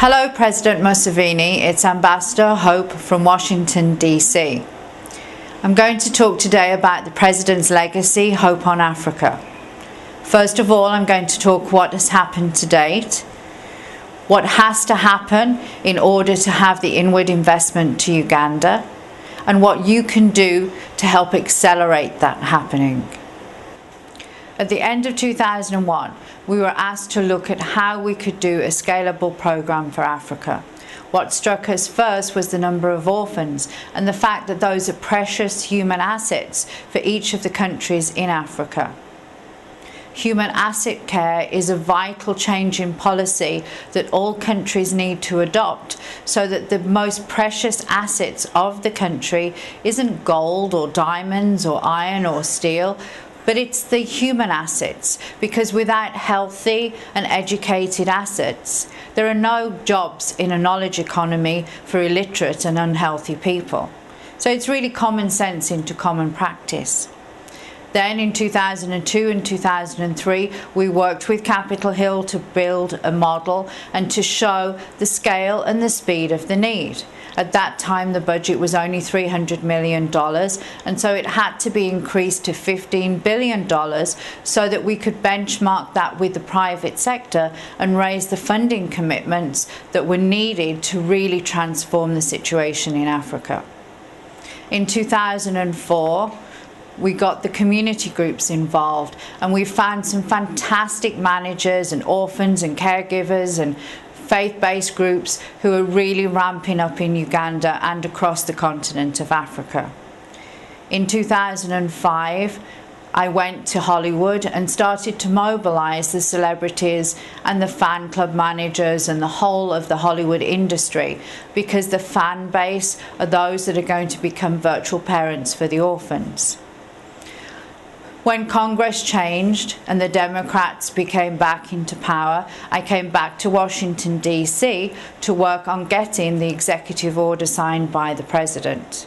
Hello, President Museveni. It's Ambassador Hope from Washington, D.C. I'm going to talk today about the President's legacy, Hope on Africa. First of all, I'm going to talk what has happened to date, what has to happen in order to have the inward investment to Uganda, and what you can do to help accelerate that happening. At the end of 2001, we were asked to look at how we could do a scalable program for Africa. What struck us first was the number of orphans and the fact that those are precious human assets for each of the countries in Africa. Human asset care is a vital change in policy that all countries need to adopt so that the most precious assets of the country isn't gold or diamonds or iron or steel, but it's the human assets, because without healthy and educated assets, there are no jobs in a knowledge economy for illiterate and unhealthy people. So it's really common sense into common practice. Then in 2002 and 2003, we worked with Capitol Hill to build a model and to show the scale and the speed of the need. At that time, the budget was only $300 million, and so it had to be increased to $15 billion so that we could benchmark that with the private sector and raise the funding commitments that were needed to really transform the situation in Africa. In 2004, we got the community groups involved, and we found some fantastic managers and orphans and caregivers and faith-based groups who are really ramping up in Uganda and across the continent of Africa. In 2005, I went to Hollywood and started to mobilize the celebrities and the fan club managers and the whole of the Hollywood industry, because the fan base are those that are going to become virtual parents for the orphans. When Congress changed and the Democrats became back into power, I came back to Washington, D.C. to work on getting the executive order signed by the President.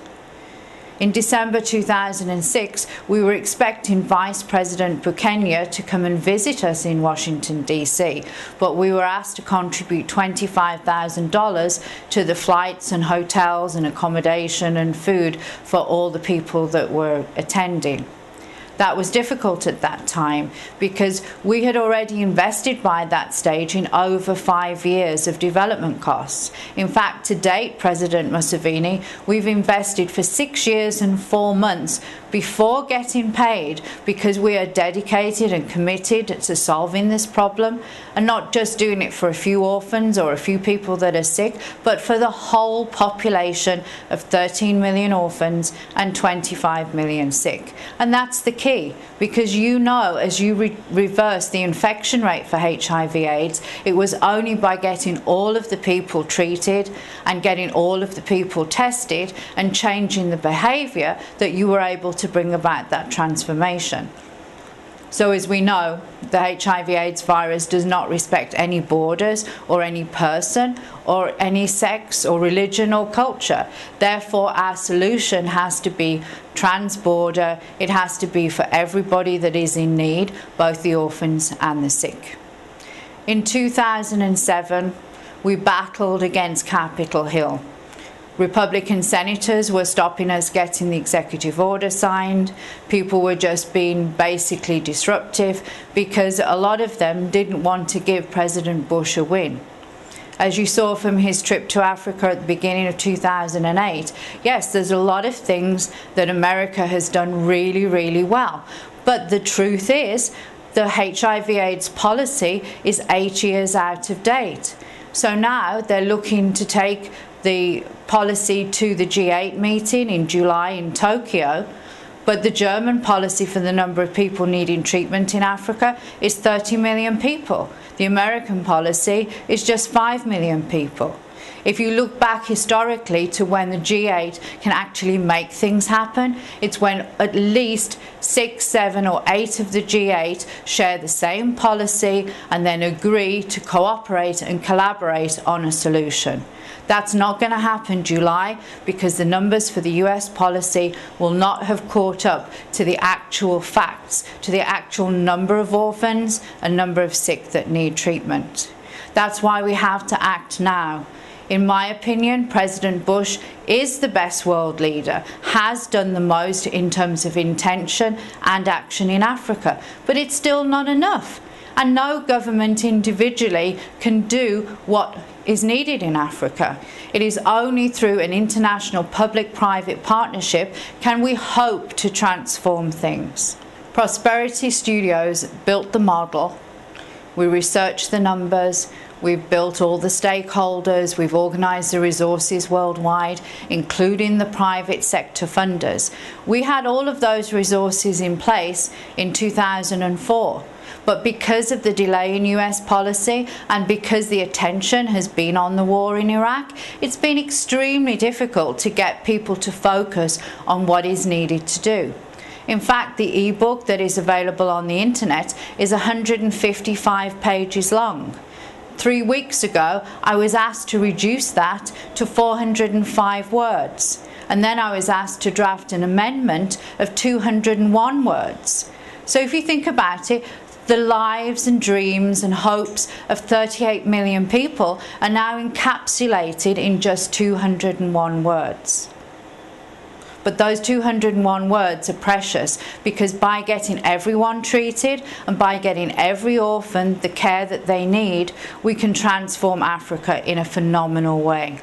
In December 2006, we were expecting Vice President Museveni to come and visit us in Washington, D.C., but we were asked to contribute $25,000 to the flights and hotels and accommodation and food for all the people that were attending. That was difficult at that time because we had already invested by that stage in over 5 years of development costs. In fact, to date, President Museveni, we've invested for 6 years and 4 months before getting paid, because we are dedicated and committed to solving this problem, and not just doing it for a few orphans or a few people that are sick, but for the whole population of 13 million orphans and 25 million sick. And that's the key, because you know, as you reverse the infection rate for HIV/AIDS, it was only by getting all of the people treated and getting all of the people tested and changing the behavior that you were able to bring about that transformation. So as we know, the HIV/AIDS virus does not respect any borders or any person or any sex or religion or culture. Therefore, our solution has to be trans-border. It has to be for everybody that is in need, both the orphans and the sick. In 2007, we battled against Capitol Hill. Republican senators were stopping us getting the executive order signed. People were just being basically disruptive because a lot of them didn't want to give President Bush a win. As you saw from his trip to Africa at the beginning of 2008, yes, there's a lot of things that America has done really, really well. But the truth is, the HIV/AIDS policy is 8 years out of date. So now they're looking to take the policy to the G8 meeting in July in Tokyo, but the German policy for the number of people needing treatment in Africa is 30 million people. The American policy is just 5 million people. If you look back historically to when the G8 can actually make things happen, it's when at least 6, 7 or 8 of the G8 share the same policy and then agree to cooperate and collaborate on a solution. That's not going to happen July, because the numbers for the US policy will not have caught up to the actual facts, to the actual number of orphans and number of sick that need treatment. That's why we have to act now. In my opinion, President Bush is the best world leader, has done the most in terms of intention and action in Africa, but it's still not enough. And no government individually can do what is needed in Africa. It is only through an international public-private partnership can we hope to transform things. Prosperity Studios built the model. We researched the numbers. We've built all the stakeholders, we've organised the resources worldwide, including the private sector funders. We had all of those resources in place in 2004. But because of the delay in US policy and because the attention has been on the war in Iraq, it's been extremely difficult to get people to focus on what is needed to do. In fact, the ebook that is available on the internet is 155 pages long. 3 weeks ago, I was asked to reduce that to 405 words. And then I was asked to draft an amendment of 201 words. So if you think about it, the lives and dreams and hopes of 38 million people are now encapsulated in just 201 words. But those 201 words are precious because by getting everyone treated and by getting every orphan the care that they need, we can transform Africa in a phenomenal way.